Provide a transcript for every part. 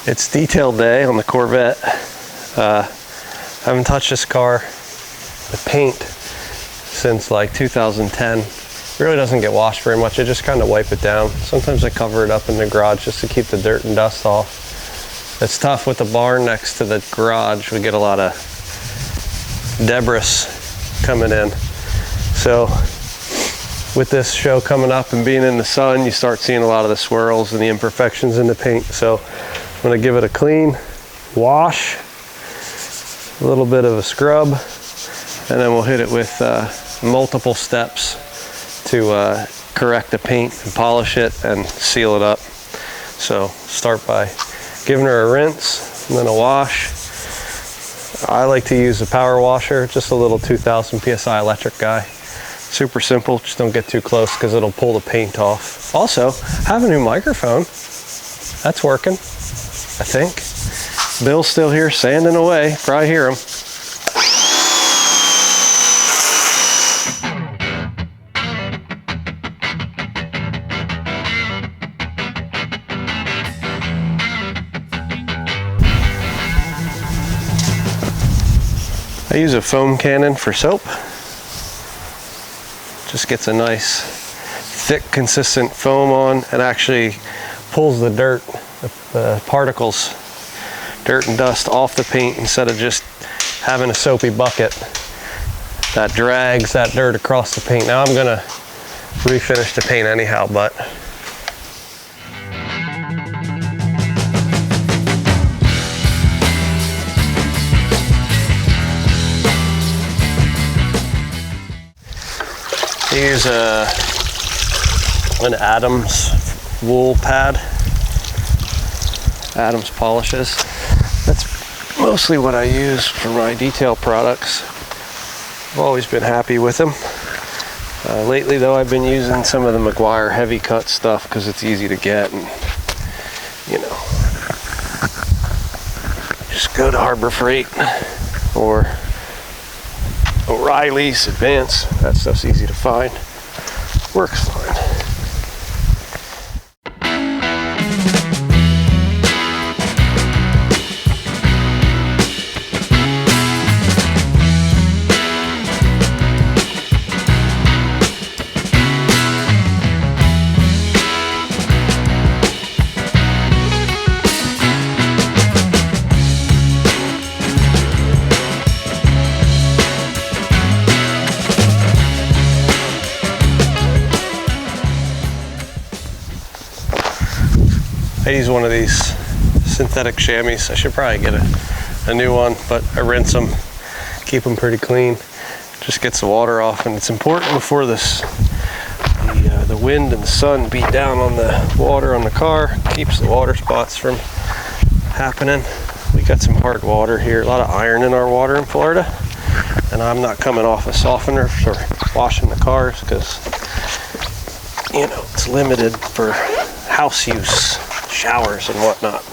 It's detail day on the Corvette. I haven't touched this car, the paint, since like 2010. It really doesn't get washed very much. I just kind of wipe it down. Sometimes I cover it up in the garage just to keep the dirt and dust off. It's tough with the barn next to the garage. We get a lot of debris coming in. So with this show coming up and being in the sun, you start seeing a lot of the swirls and the imperfections in the paint. So I'm going to give it a clean wash, a little bit of a scrub, and then we'll hit it with multiple steps to correct the paint and polish it and seal it up. So start by giving her a rinse and then a wash. I like to use a power washer, just a little 2000 PSI electric guy. Super simple, just don't get too close because it'll pull the paint off. Also, I have a new microphone. That's working, I think. Bill's still here sanding away, probably hear him. I use a foam cannon for soap. Just gets a nice, thick, consistent foam on and actually pulls the dirt, the particles, dirt and dust off the paint instead of just having a soapy bucket that drags that dirt across the paint. Now I'm gonna refinish the paint anyhow, but use an Adams wool pad, Adams polishes. That's mostly what I use for my detail products. I've always been happy with them. Lately though, I've been using some of the McGuire heavy cut stuff because it's easy to get, and you know, just go to Harbor Freight or O'Reilly's, Advance. That stuff's easy to find. Works fine. I use one of these synthetic chamois. I should probably get a new one, but I rinse them, keep them pretty clean. Just gets the water off, and it's important before the wind and the sun beat down on the water on the car. Keeps the water spots from happening. We got some hard water here, a lot of iron in our water in Florida, and I'm not coming off a softener for washing the cars because, you know, it's limited for house use, showers and whatnot.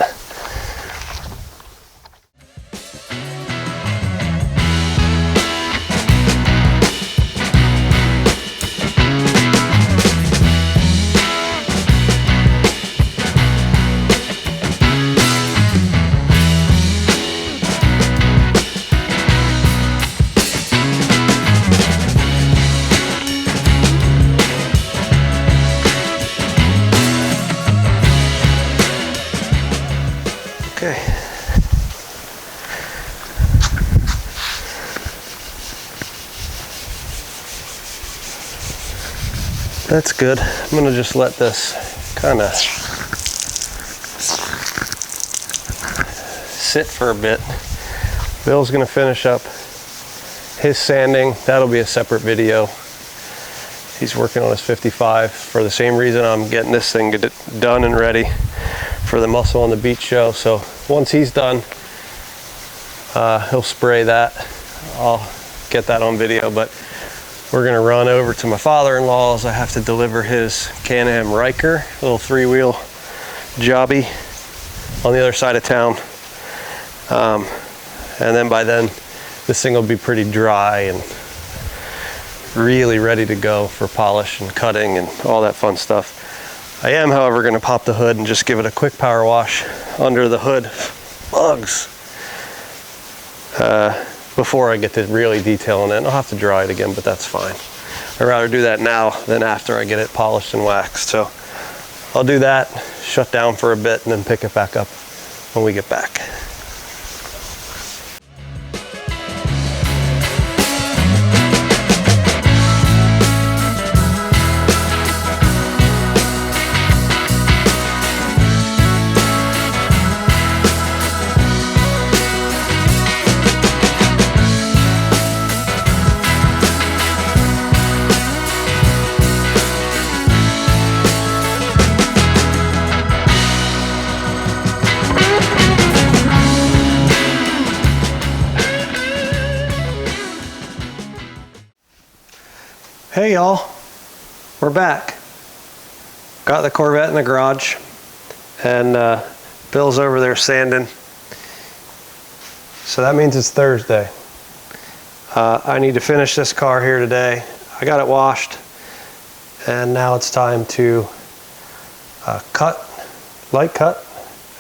Okay. That's good. I'm gonna just let this kind of sit for a bit. Bill's gonna finish up his sanding. That'll be a separate video. He's working on his 55 for the same reason I'm getting this thing done and ready for the Muscle on the Beach show. So once he's done, he'll spray that. I'll get that on video, but we're gonna run over to my father-in-law's. I have to deliver his Can-Am Riker, little 3-wheel jobby on the other side of town. And then by then, this thing will be pretty dry and really ready to go for polish and cutting and all that fun stuff. I am, however, going to pop the hood and just give it a quick power wash. under the hood. Bugs. Before I get to really detailing it. I'll have to dry it again, but that's fine. I'd rather do that now than after I get it polished and waxed. So I'll do that, shut down for a bit, and then pick it back up when we get back. Hey y'all, we're back. Got the Corvette in the garage, and Bill's over there sanding. So that means it's Thursday. I need to finish this car here today. I got it washed, and now it's time to light cut,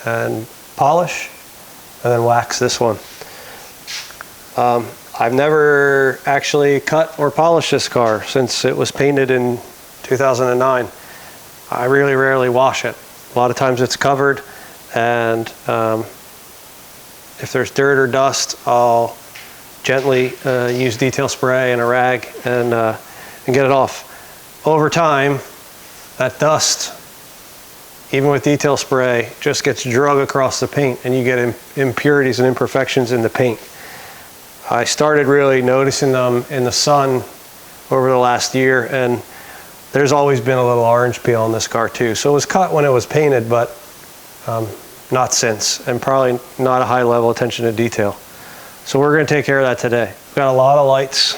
and polish, and then wax this one. I've never actually cut or polished this car since it was painted in 2009. I really rarely wash it. A lot of times it's covered, and if there's dirt or dust, I'll gently use detail spray and a rag and get it off. Over time, that dust, even with detail spray, just gets drug across the paint, and you get impurities and imperfections in the paint. I started really noticing them in the sun over the last year, and there's always been a little orange peel on this car too. So it was cut when it was painted, but not since, and probably not a high level attention to detail. So we're going to take care of that today. We've got a lot of lights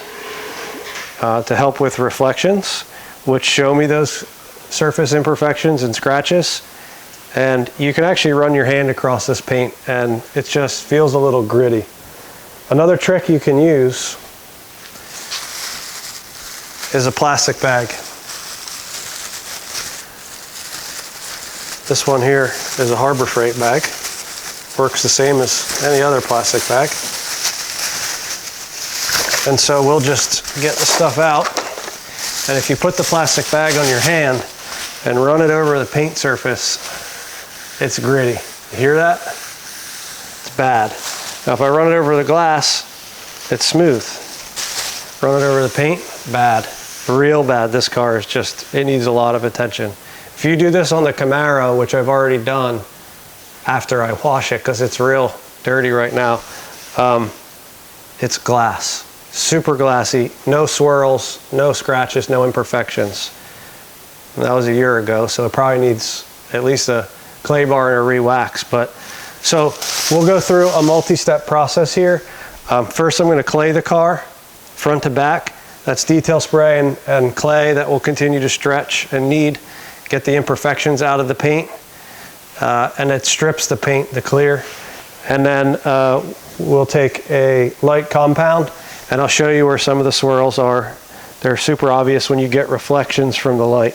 to help with reflections, which show me those surface imperfections and scratches. And you can actually run your hand across this paint, and it just feels a little gritty. Another trick you can use is a plastic bag. This one here is a Harbor Freight bag. Works the same as any other plastic bag. And so we'll just get the stuff out. And if you put the plastic bag on your hand and run it over the paint surface, it's gritty. You hear that? It's bad. Now if I run it over the glass, it's smooth. Run it over the paint, bad. Real bad. This car is just, it needs a lot of attention. If you do this on the Camaro, which I've already done after I wash it, because it's real dirty right now, it's glass. Super glassy, no swirls, no scratches, no imperfections. And that was a year ago, so it probably needs at least a clay bar and a re-wax. But so we'll go through a multi-step process here. First, I'm going to clay the car front to back. That's detail spray and clay that will continue to stretch and knead, get the imperfections out of the paint, and it strips the paint, the clear. And then we'll take a light compound, and I'll show you where some of the swirls are. They're super obvious when you get reflections from the light.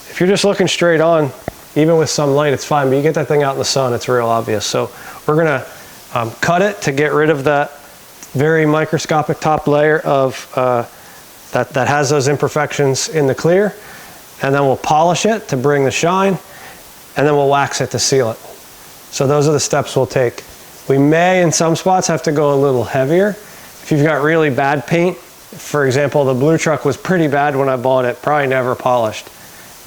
If you're just looking straight on, even with some light, it's fine, but you get that thing out in the sun, it's real obvious. So we're gonna cut it to get rid of that very microscopic top layer of that has those imperfections in the clear, and then we'll polish it to bring the shine, and then we'll wax it to seal it. So those are the steps we'll take. We may, in some spots, have to go a little heavier. If you've got really bad paint, for example, the blue truck was pretty bad when I bought it, probably never polished.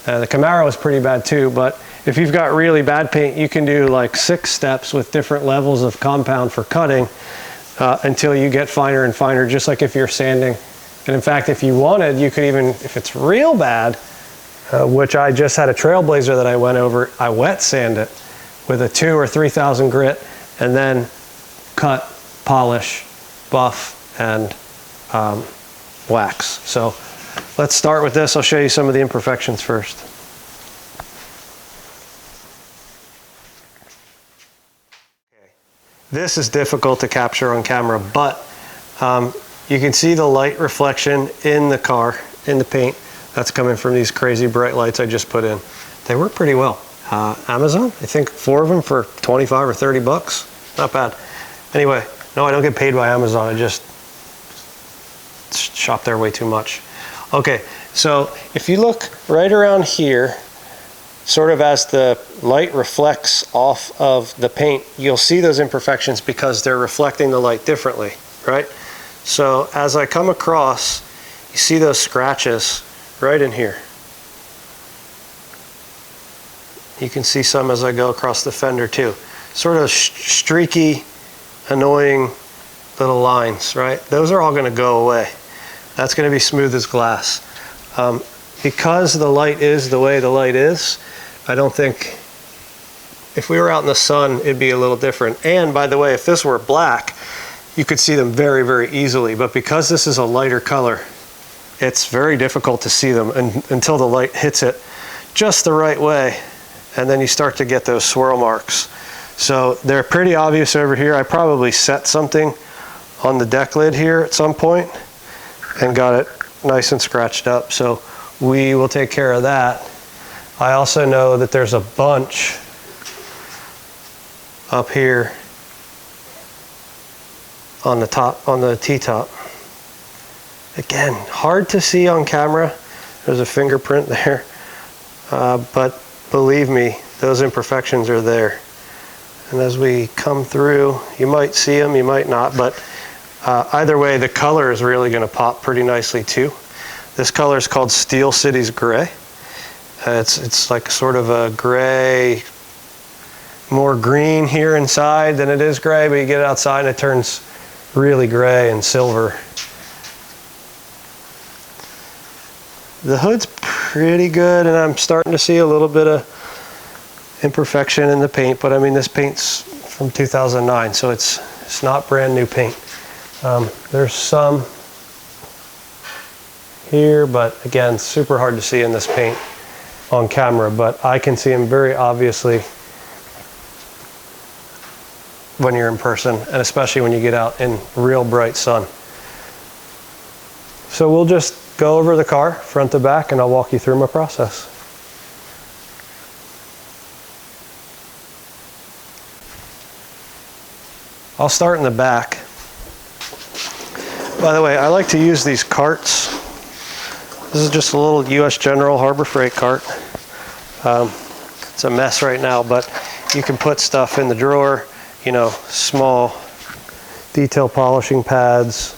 The Camaro was pretty bad too, but if you've got really bad paint, you can do like 6 steps with different levels of compound for cutting until you get finer and finer, just like if you're sanding. And in fact, if you wanted, you could even, if it's real bad, which I just had a Trailblazer that I went over, I wet sand it with a 2,000 or 3,000 grit, and then cut, polish, buff, and wax. So let's start with this. I'll show you some of the imperfections first. This is difficult to capture on camera, but you can see the light reflection in the car, in the paint. That's coming from these crazy bright lights I just put in. They work pretty well. Amazon. I think 4 of them for 25 or 30 bucks. Not bad. Anyway, no, I don't get paid by Amazon. I just shop there way too much. Okay, so if you look right around here, sort of as the light reflects off of the paint, you'll see those imperfections because they're reflecting the light differently, right? So as I come across, you see those scratches right in here. You can see some as I go across the fender too. Sort of streaky, annoying little lines, right? Those are all going to go away. That's going to be smooth as glass. Because the light is the way the light is, I don't think, if we were out in the sun, it'd be a little different. And by the way, if this were black, you could see them very, very easily. But because this is a lighter color, it's very difficult to see them until the light hits it just the right way. And then you start to get those swirl marks. So they're pretty obvious over here. I probably set something on the deck lid here at some point and got it nice and scratched up. So we will take care of that. I also know that there's a bunch up here on the top, on the T-top. Again, hard to see on camera. There's a fingerprint there, but believe me, those imperfections are there. And as we come through, you might see them, you might not, but either way, the color is really going to pop pretty nicely too. This color is called Steel City's Gray. It's like sort of a gray, more green here inside than it is gray, but you get it outside and it turns really gray and silver. The hood's pretty good, and I'm starting to see a little bit of imperfection in the paint, but I mean, this paint's from 2009, so it's not brand new paint. There's some here, but again, super hard to see in this paint on camera, but I can see them very obviously when you're in person, and especially when you get out in real bright sun. So we'll just go over the car front to back and I'll walk you through my process. I'll start in the back. By the way, I like to use these carts. This is just a little US General Harbor Freight cart. It's a mess right now, but you can put stuff in the drawer, you know, small detail polishing pads,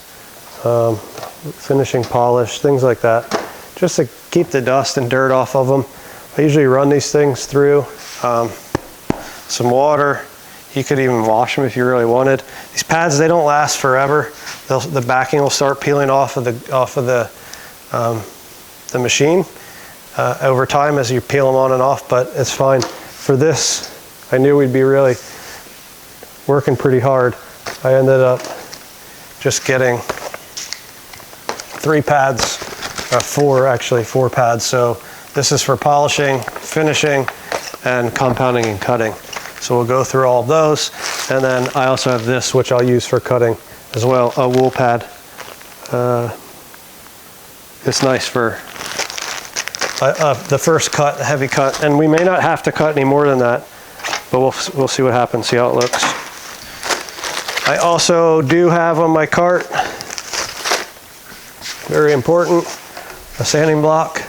finishing polish, things like that, just to keep the dust and dirt off of them. I usually run these things through some water. You could even wash them if you really wanted. These pads, they don't last forever. The backing will start peeling off of the machine over time as you peel them on and off, but it's fine. For this, I knew we'd be really working pretty hard. I ended up just getting 3 pads, 4 pads. So this is for polishing, finishing, and compounding and cutting. So we'll go through all of those. And then I also have this, which I'll use for cutting as well, a wool pad. It's nice for the first cut, the heavy cut. And we may not have to cut any more than that, but we'll see what happens, see how it looks. I also do have on my cart, very important, a sanding block.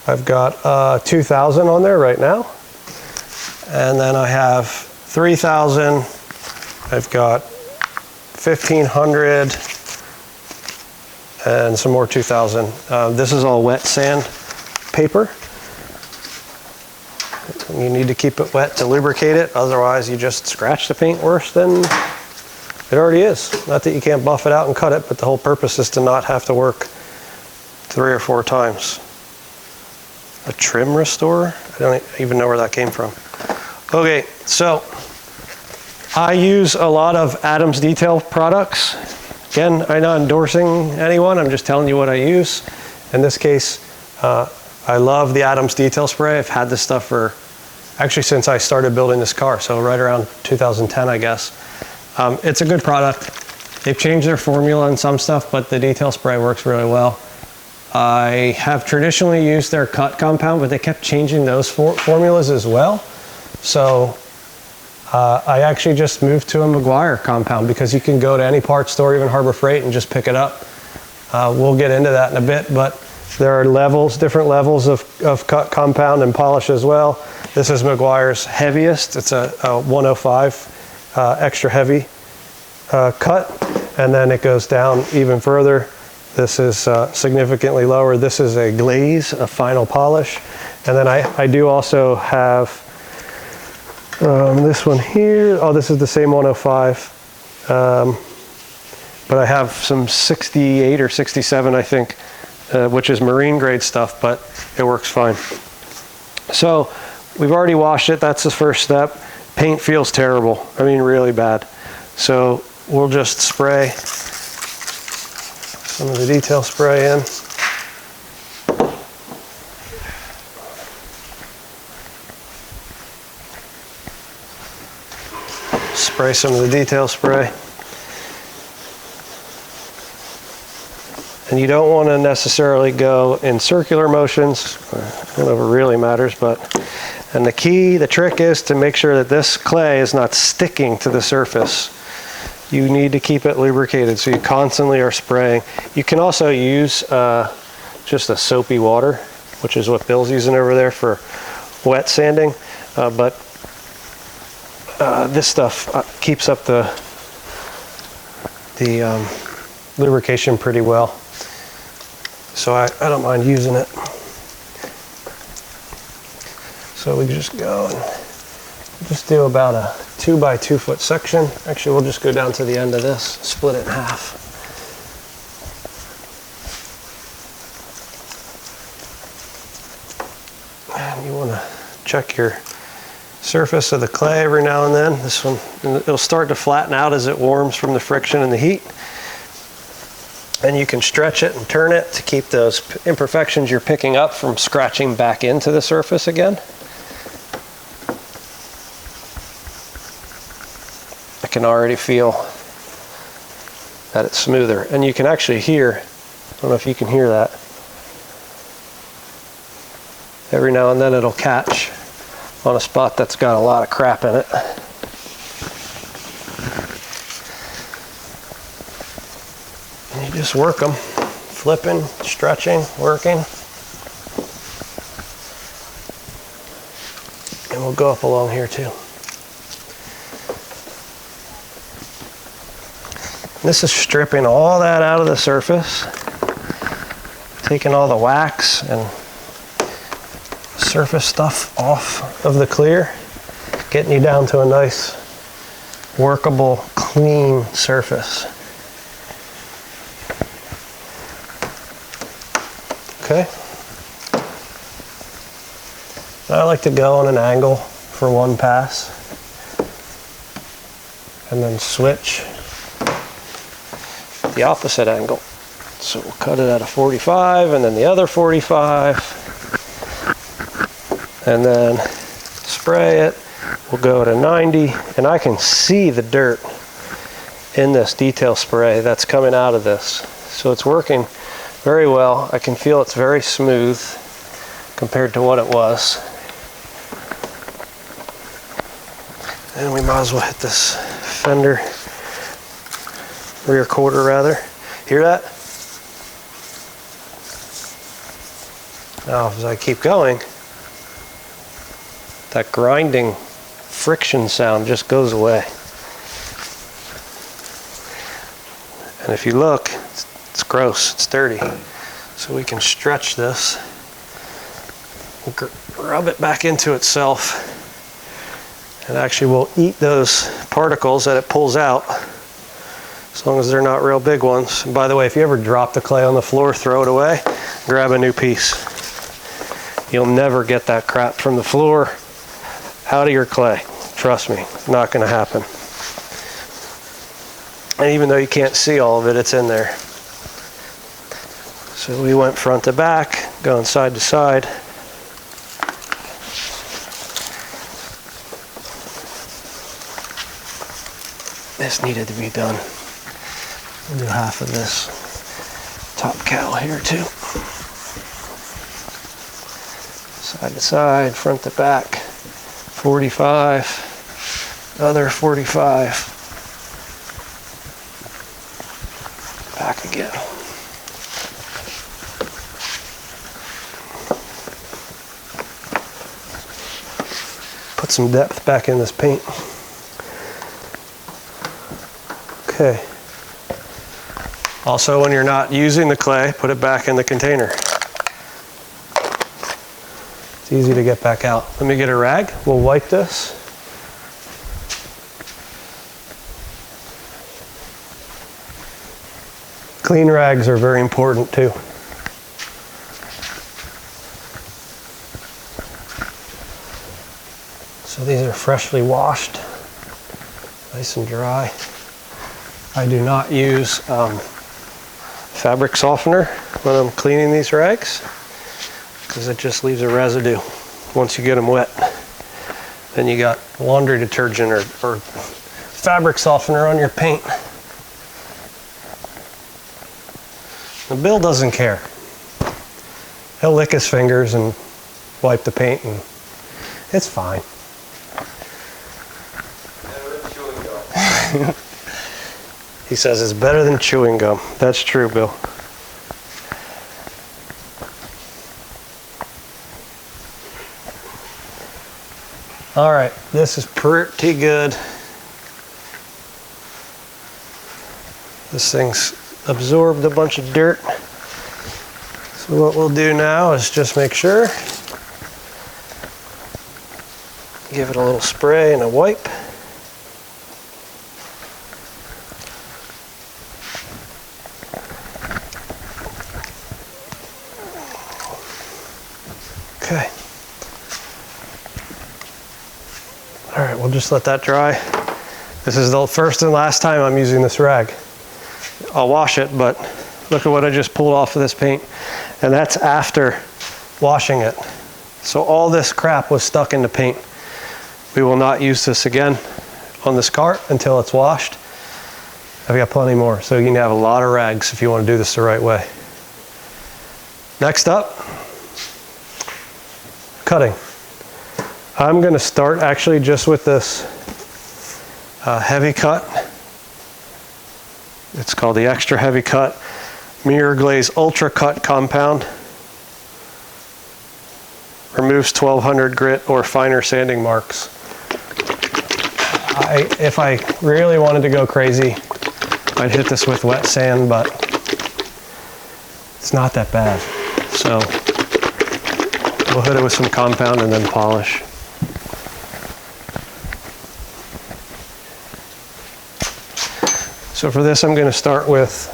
I've got 2,000 on there right now. And then I have 3,000. I've got 1,500 and some more 2,000. This is all wet sand paper. You need to keep it wet to lubricate it, otherwise you just scratch the paint worse than it already is. Not that you can't buff it out and cut it, but the whole purpose is to not have to work 3 or 4 times. A trim restorer? I don't even know where that came from. Okay, so I use a lot of Adams Detail products. Again, I'm not endorsing anyone, I'm just telling you what I use. In this case, I love the Adams Detail Spray. I've had this stuff for, actually since I started building this car, so right around 2010, I guess. It's a good product. They've changed their formula on some stuff, but the detail spray works really well. I have traditionally used their cut compound, but they kept changing those formulas as well. So I actually just moved to a Meguiar compound because you can go to any parts store, even Harbor Freight, and just pick it up. We'll get into that in a bit, but there are levels, different levels of cut, compound, and polish as well. This is Meguiar's heaviest. It's a 105 extra heavy cut, and then it goes down even further. This is significantly lower. This is a glaze, a final polish. And then I do also have this one here. Oh, this is the same 105. But I have some 68 or 67, I think, which is marine grade stuff, but it works fine. So we've already washed it. That's the first step. Paint feels terrible. I mean, really bad. So we'll just spray some of the detail spray in. Spray some of the detail spray. And you don't want to necessarily go in circular motions. I don't know if it really matters, and the key, the trick is to make sure that this clay is not sticking to the surface. You need to keep it lubricated, so you constantly are spraying. You can also use just a soapy water, which is what Bill's using over there for wet sanding, but this stuff keeps up the lubrication pretty well. So I don't mind using it. So we just go and just do about a 2 by 2 foot section. Actually, we'll just go down to the end of this, split it in half. And you want to check your surface of the clay every now and then. This one, it'll start to flatten out as it warms from the friction and the heat. And you can stretch it and turn it to keep those imperfections you're picking up from scratching back into the surface again. I can already feel that it's smoother. And you can actually hear, I don't know if you can hear that. Every now and then it'll catch on a spot that's got a lot of crap in it. And you just work them, flipping, stretching, working. And we'll go up along here too. This is stripping all that out of the surface, taking all the wax and surface stuff off of the clear, getting you down to a nice, workable, clean surface. Okay. I like to go on an angle for one pass and then switch the opposite angle. So we'll cut it at a 45 and then the other 45 and then spray it. We'll go to 90 and I can see the dirt in this detail spray that's coming out of this. So it's working very well. I can feel it's very smooth compared to what it was. And we might as well hit this fender, rear quarter rather. Hear that? Now as I keep going, that grinding friction sound just goes away. And if you look, it's gross, it's dirty. So we can stretch this, rub it back into itself, and actually we'll eat those particles that it pulls out, as long as they're not real big ones. And by the way, if you ever drop the clay on the floor, throw it away, grab a new piece. You'll never get that crap from the floor out of your clay. Trust me, not gonna happen. And even though you can't see all of it, it's in there. So we went front to back, going side to side. This needed to be done. We'll do half of this top cowl here too. Side to side, front to back. 45, other 45, back again. Put some depth back in this paint. Okay. Also, when you're not using the clay, put it back in the container. It's easy to get back out. Let me get a rag. We'll wipe this. Clean rags are very important too. So these are freshly washed, nice and dry. I do not use fabric softener when I'm cleaning these rags because it just leaves a residue once you get them wet. Then you got laundry detergent or fabric softener on your paint. The Bill doesn't care. He'll lick his fingers and wipe the paint and it's fine. He says it's better than chewing gum. That's true, Bill. All right, this is pretty good. This thing's absorbed a bunch of dirt. So what we'll do now is just make sure, give it a little spray and a wipe. Okay. All right, we'll just let that dry. This is the first and last time I'm using this rag. I'll wash it, but look at what I just pulled off of this paint. And that's after washing it. So all this crap was stuck in the paint. We will not use this again on this cart until it's washed. I've got plenty more, so you can have a lot of rags if you want to do this the right way. Next up, cutting. I'm going to start actually just with this heavy cut. It's called the Extra Heavy Cut Mirror Glaze Ultra Cut Compound. Removes 1200 grit or finer sanding marks. If I really wanted to go crazy, I'd hit this with wet sand, but it's not that bad. So we'll hit it with some compound and then polish. So for this, I'm going to start with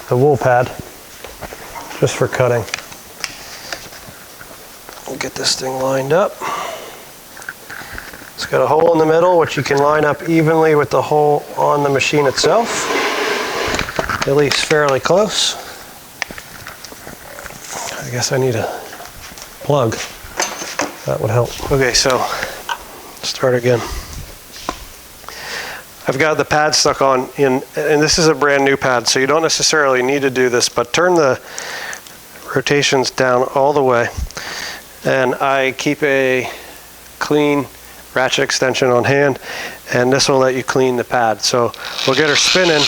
the wool pad, just for cutting. We'll get this thing lined up. It's got a hole in the middle, which you can line up evenly with the hole on the machine itself, at least fairly close. I guess I need a plug. That would help. Okay, so start again. I've got the pad stuck on and this is a brand new pad, so you don't necessarily need to do this, but turn the rotations down all the way. And I keep a clean ratchet extension on hand, and this will let you clean the pad. So we'll get her spinning.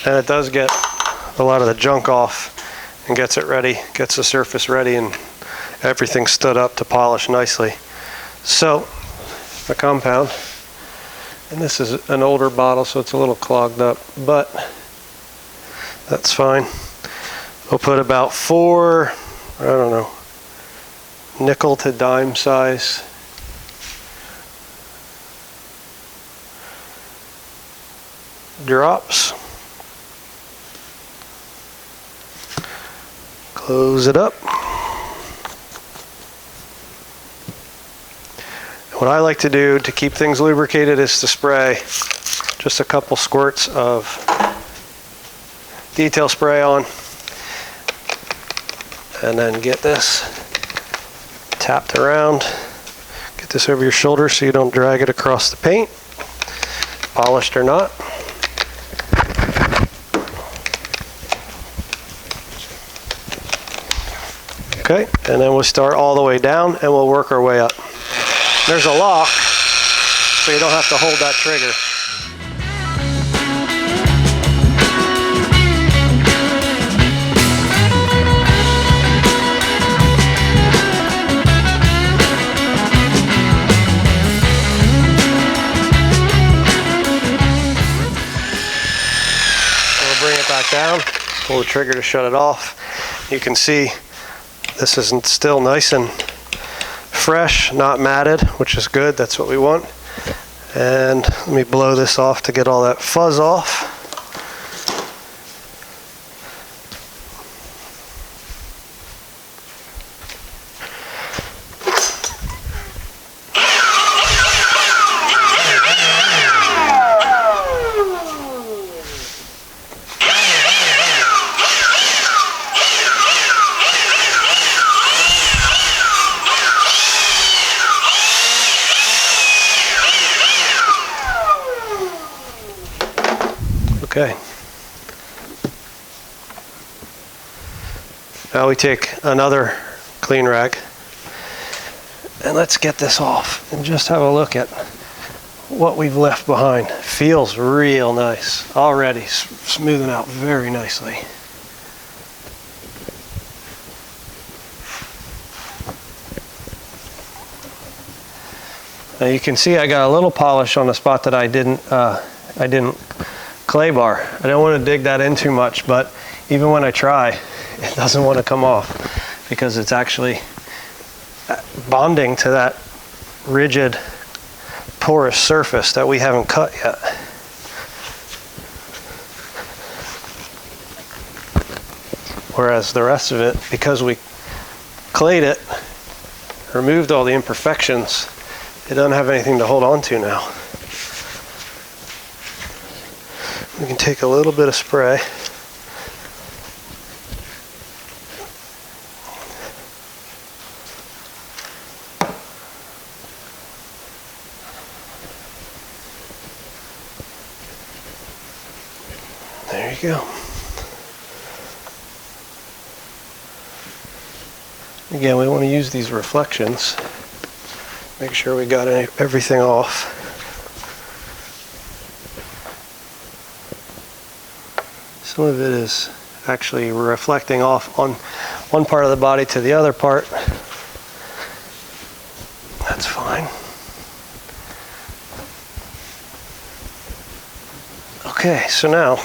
And it does get a lot of the junk off and gets it ready, gets the surface ready, and everything stood up to polish nicely. So the compound, and this is an older bottle, so it's a little clogged up, but that's fine. We'll put about 4, I don't know, nickel to dime size drops. Close it up. What I like to do to keep things lubricated is to spray just a couple squirts of detail spray on, and then get this tapped around. Get this over your shoulder so you don't drag it across the paint. polished or not. Okay, and then we'll start all the way down and we'll work our way up. There's a lock, so you don't have to hold that trigger. Bring it back down, pull the trigger to shut it off. You can see this is still nice and fresh, not matted, which is good. That's what we want. And let me blow this off to get all that fuzz off. Okay. Now we take another clean rag and let's get this off and just have a look at what we've left behind. Feels real nice already, smoothing out very nicely. Now you can see I got a little polish on the spot that I didn't clay bar. I don't want to dig that in too much, but even when I try, it doesn't want to come off because it's actually bonding to that rigid, porous surface that we haven't cut yet. Whereas the rest of it, because we clayed it, removed all the imperfections, it doesn't have anything to hold on to now. We can take a little bit of spray. There you go. Again, we want to use these reflections. Make sure we got everything off. Some of it is actually reflecting off on one part of the body to the other part. That's fine. Okay, so now,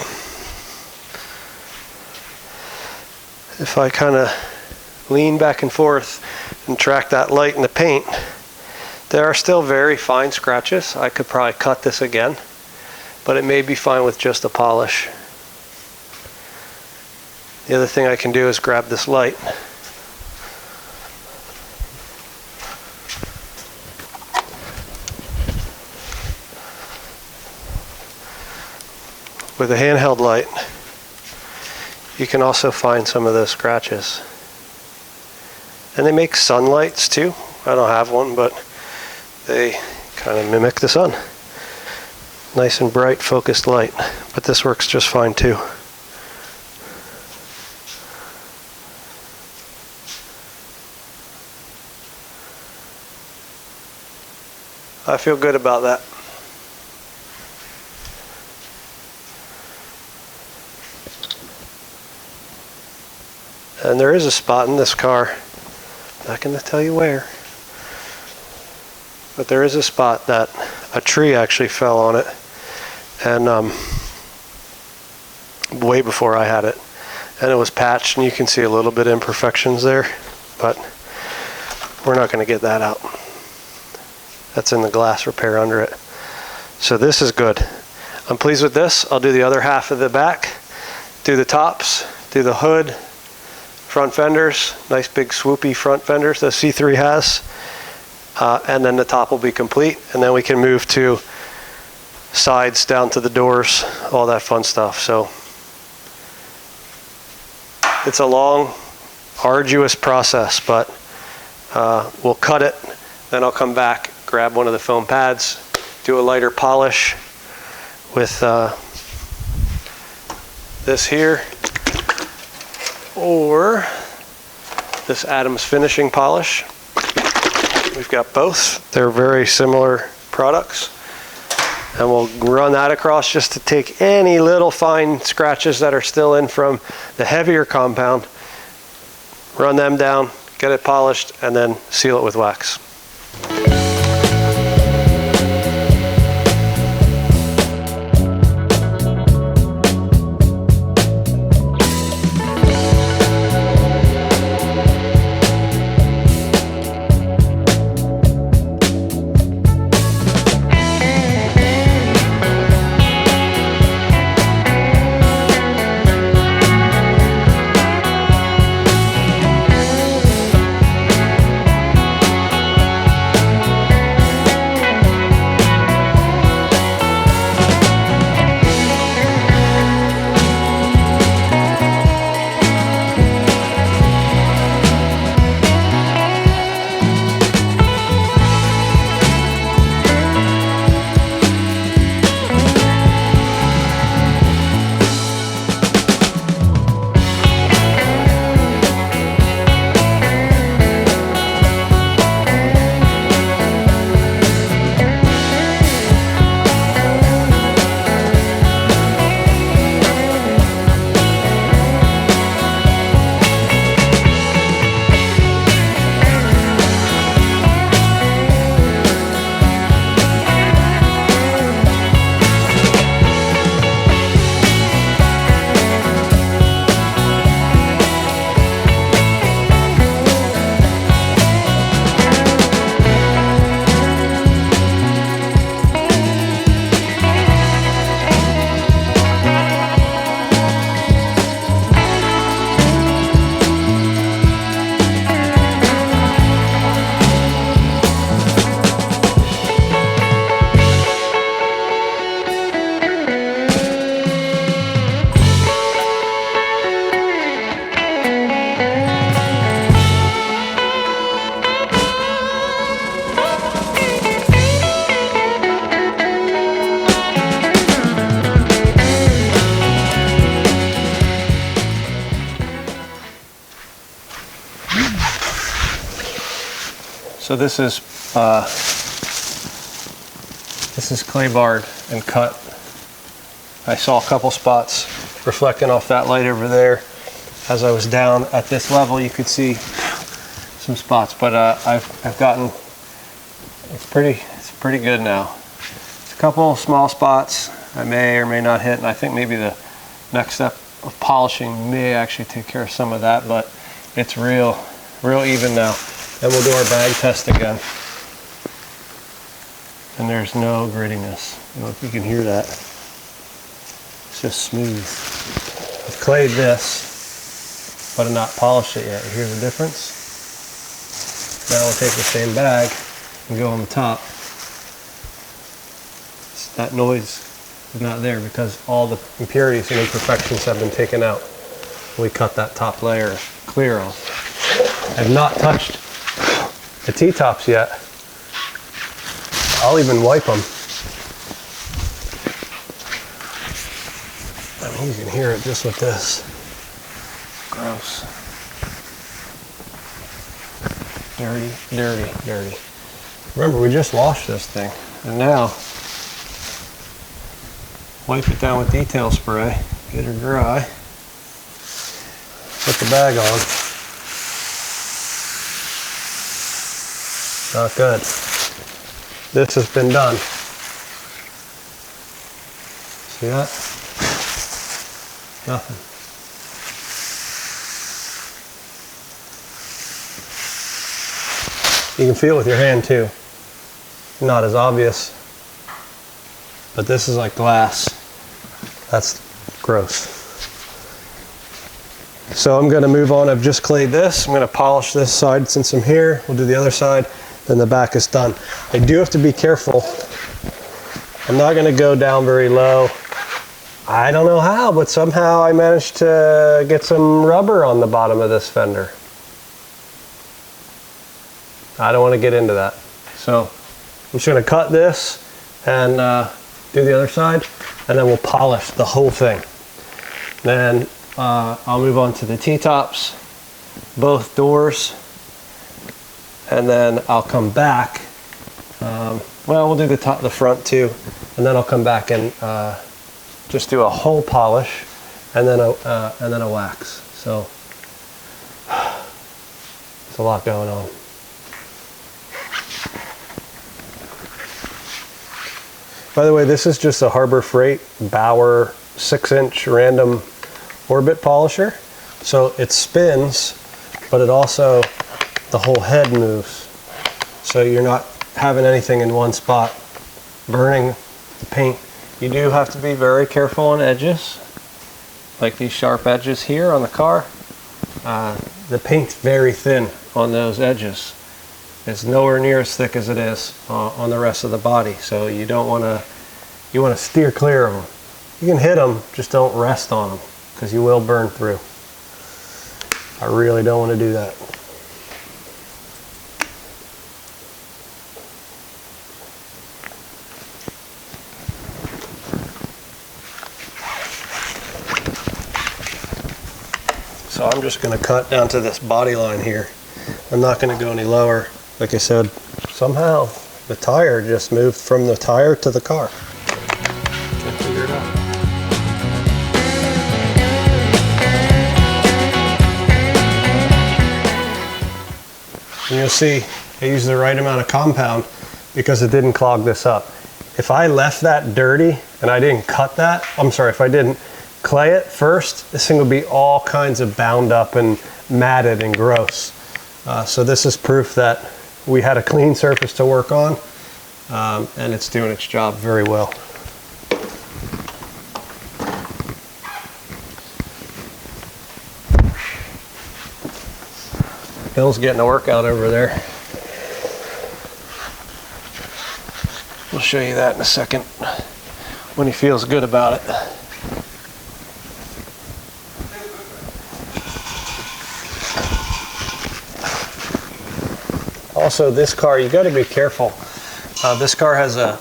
if I kind of lean back and forth and track that light in the paint, there are still very fine scratches. I could probably cut this again, but it may be fine with just a polish. The other thing I can do is grab this light. With a handheld light, you can also find some of those scratches. And they make sunlights too. I don't have one, but they kind of mimic the sun. Nice and bright focused light, but this works just fine too. I feel good about that. And there is a spot in this car, not going to tell you where, but there is a spot that a tree actually fell on it, and way before I had it, and it was patched, and you can see a little bit of imperfections there, but we're not going to get that out. That's in the glass repair under it. So this is good. I'm pleased with this. I'll do the other half of the back, do the tops, do the hood, front fenders, nice big swoopy front fenders that C3 has, and then the top will be complete, and then we can move to sides down to the doors, all that fun stuff. So it's a long, arduous process, but we'll cut it, then I'll come back, grab one of the foam pads, do a lighter polish, with this here, or this Adams finishing polish. We've got both. They're very similar products. And we'll run that across just to take any little fine scratches that are still in from the heavier compound. Run them down, get it polished, and then seal it with wax. So this is clay barred and cut. I saw a couple spots reflecting off that light over there. As I was down at this level, you could see some spots, but I've gotten, it's pretty good now. It's a couple small spots I may or may not hit, and I think maybe the next step of polishing may actually take care of some of that, but it's real even now. Then we'll do our bag test again. And there's no grittiness. I don't know if you can hear that. It's just smooth. I've clayed this, but I've not polished it yet. You hear the difference? Now we'll take the same bag and go on the top. That noise is not there because all the impurities and imperfections have been taken out. We cut that top layer clear off. I've not touched the T-tops yet. I'll even wipe them. I mean, you can hear it just with this. Gross. Dirty, dirty, dirty. Remember, we just washed this thing, and now wipe it down with detail spray, get her dry, put the bag on. Not good. This has been done. See that? Nothing. You can feel it with your hand too. Not as obvious, but this is like glass. That's gross. So I'm going to move on. I've just clayed this. I'm going to polish this side since I'm here. We'll do the other side. Then the back is done. I do have to be careful. I'm not going to go down very low. I don't know how, but somehow I managed to get some rubber on the bottom of this fender. I don't want to get into that. So I'm just going to cut this and do the other side, and then we'll polish the whole thing. Then I'll move on to the T-tops, both doors, and then I'll come back. Well, we'll do the front too, and then I'll come back and just do a whole polish, and then a wax. So there's a lot going on. By the way, this is just a Harbor Freight Bauer 6-inch random orbit polisher. So it spins, but it also, the whole head moves. So you're not having anything in one spot burning the paint. You do have to be very careful on edges, like these sharp edges here on the car. The paint's very thin on those edges. It's nowhere near as thick as it is on the rest of the body. So you don't want to, you want to steer clear of them. You can hit them, just don't rest on them, because you will burn through. I really don't want to do that. So I'm just going to cut down to this body line here. I'm not going to go any lower. Like I said, somehow the tire just moved from the tire to the car. Can't figure it out. And you'll see I used the right amount of compound because it didn't clog this up. If I left that dirty and I didn't cut that, I'm sorry, if I didn't clay it first, this thing would be all kinds of bound up and matted and gross. So this is proof that we had a clean surface to work on, and it's doing its job very well. Bill's getting a workout over there. We'll show you that in a second when he feels good about it. Also, this car, you got to be careful. This car has a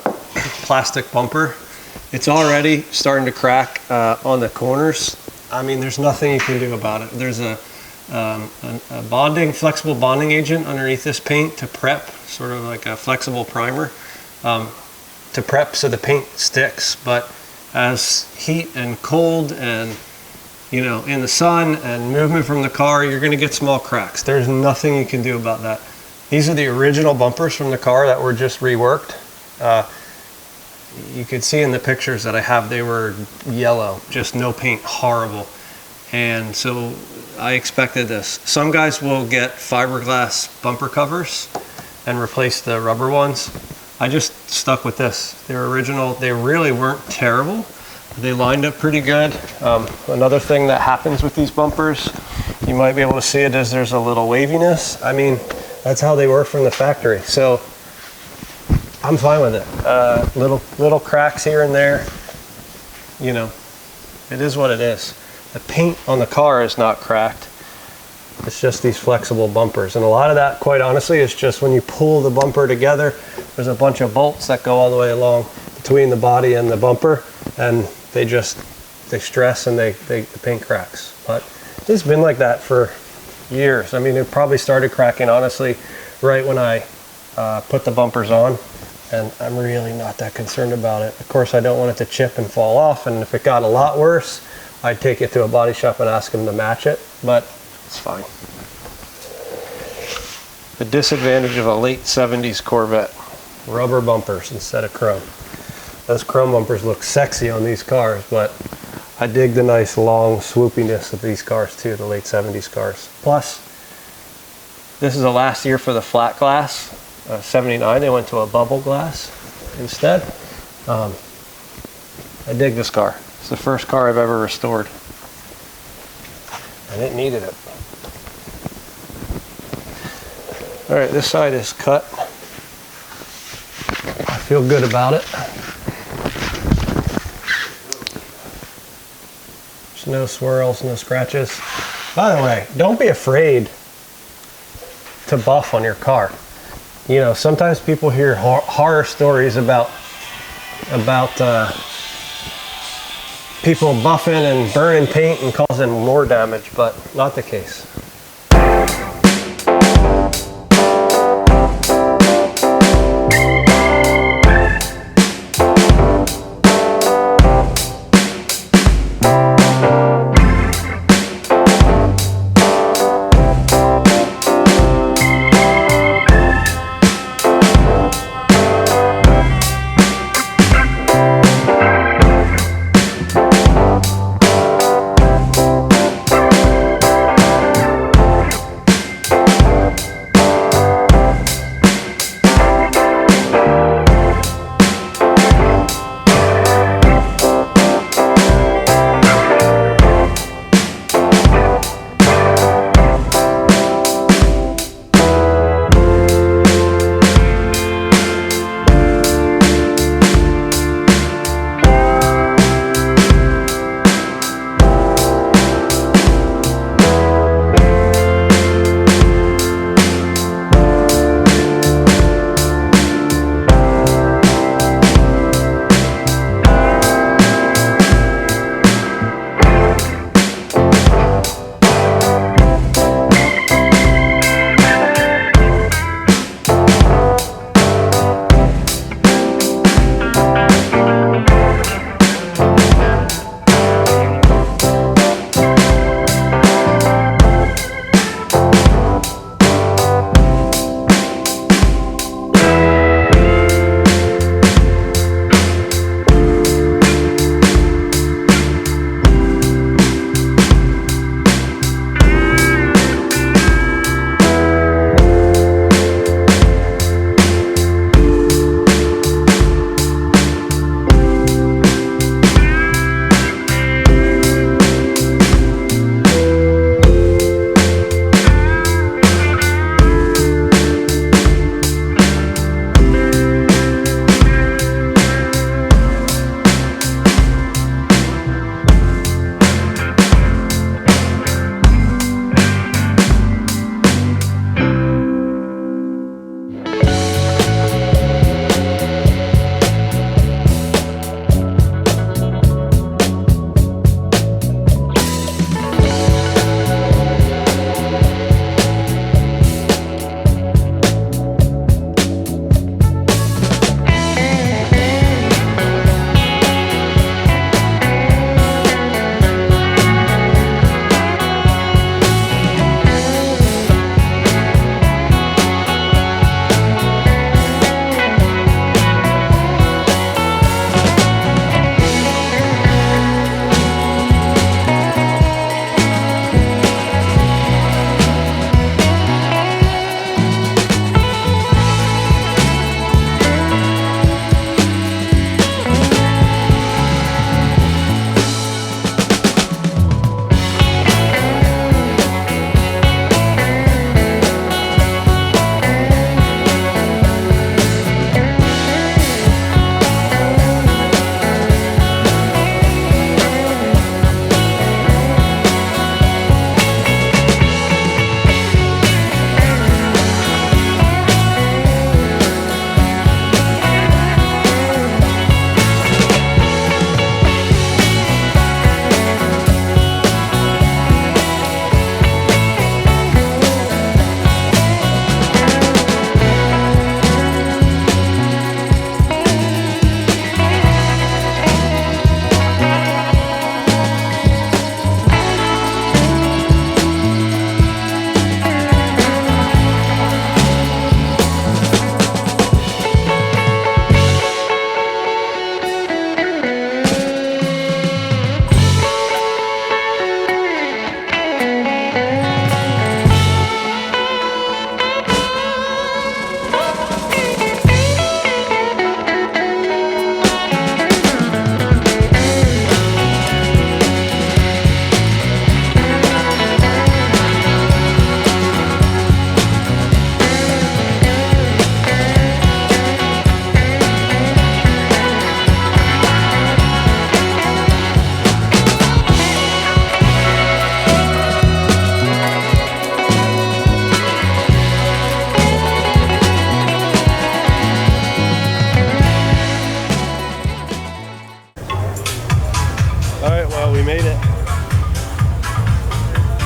plastic bumper. It's already starting to crack on the corners. I mean, there's nothing you can do about it. There's a flexible bonding agent underneath this paint to prep, sort of like a flexible primer, to prep so the paint sticks. But as heat and cold and, you know, in the sun and movement from the car, you're going to get small cracks. There's nothing you can do about that. These are the original bumpers from the car that were just reworked. You could see in the pictures that I have, they were yellow, just no paint, horrible. And so I expected this. Some guys will get fiberglass bumper covers and replace the rubber ones. I just stuck with this. They're original. They really weren't terrible. They lined up pretty good. Another thing that happens with these bumpers, you might be able to see it, is there's a little waviness. I mean, that's how they were from the factory. So I'm fine with it. Little cracks here and there. You know, it is what it is. The paint on the car is not cracked. It's just these flexible bumpers. And a lot of that, quite honestly, is just when you pull the bumper together, there's a bunch of bolts that go all the way along between the body and the bumper, and they stress and the paint cracks. But it's been like that for years. I mean, it probably started cracking, honestly, right when I put the bumpers on, and I'm really not that concerned about it. Of course, I don't want it to chip and fall off, and if it got a lot worse, I'd take it to a body shop and ask them to match it, but it's fine. The disadvantage of a late 70s Corvette: rubber bumpers instead of chrome. Those chrome bumpers look sexy on these cars, but I dig the nice long swoopiness of these cars too, the late 70s cars. Plus, this is the last year for the flat glass. 79, they went to a bubble glass instead. I dig this car. It's the first car I've ever restored, and it needed it. All right, this side is cut. I feel good about it. There's no swirls, no scratches. By the way, don't be afraid to buff on your car. You know, sometimes people hear horror stories about people buffing and burning paint and causing more damage, but not the case.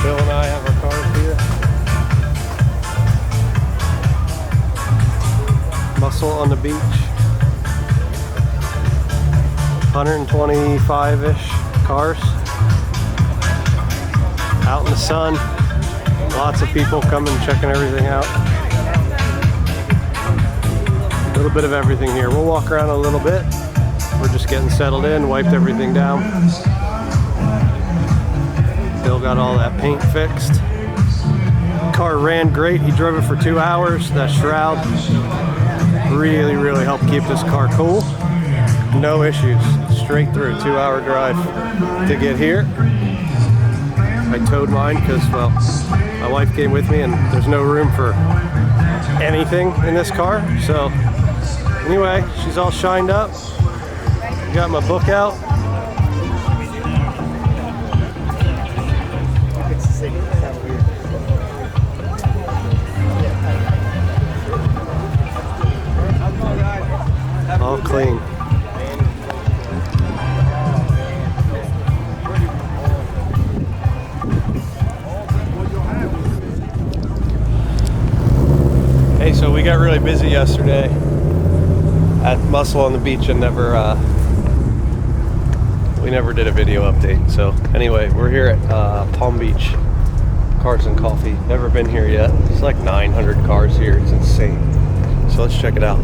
Bill and I have our cars here. Muscle on the beach. 125-ish cars. Out in the sun. Lots of people coming, checking everything out. A little bit of everything here. We'll walk around a little bit. We're just getting settled in, wiped everything down. Bill got all that paint fixed. Car ran great. He drove it for 2 hours. That shroud really helped keep this car cool. No issues. Straight through. 2-hour drive to get here. I towed mine because, well, my wife came with me and there's no room for anything in this car. So anyway, she's all shined up. Got my book out. All clean. Hey, so we got really busy yesterday at Muscle on the beach and we never did a video update. So anyway, we're here at Palm Beach Cars and Coffee. Never been here yet. There's like 900 cars here. It's insane. So let's check it out.